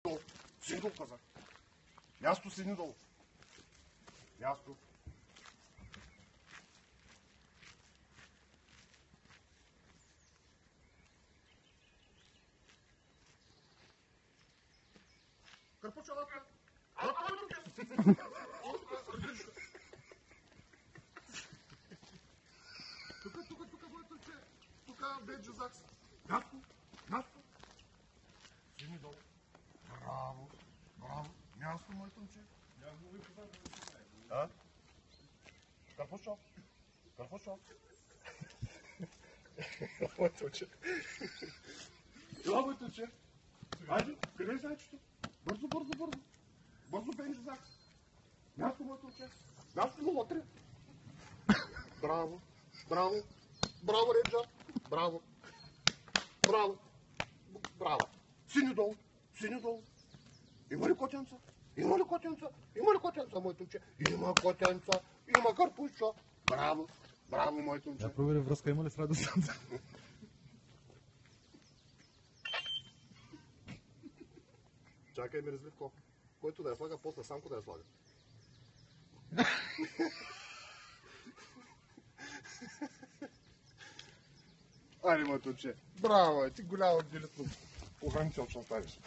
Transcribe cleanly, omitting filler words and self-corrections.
долу. Седни долу, казах. Място, седни долу. Място. Какво чалата? Тук, моето че. Тук бе Джазакс. Място. Седни долу. Браво. Място, моето че. А? Какво чал? Моето че. Ела, моето че. Айде, къде е зайчето? Бързо. Бързо, бе Джазакс. Място, моето че. Място на лотрия. Браво, Реджа. Браво. Сини долу. Има ли котенца? Моето че? Има котенца. Има карпуча. Браво, моето момче. Да провери връзка, има ли с радиостанция? Чакай ми разливко. Който да я слага, после самко да я слага. Айде, моето момче. Браво, ти голямо делитно охранител ще оставиш.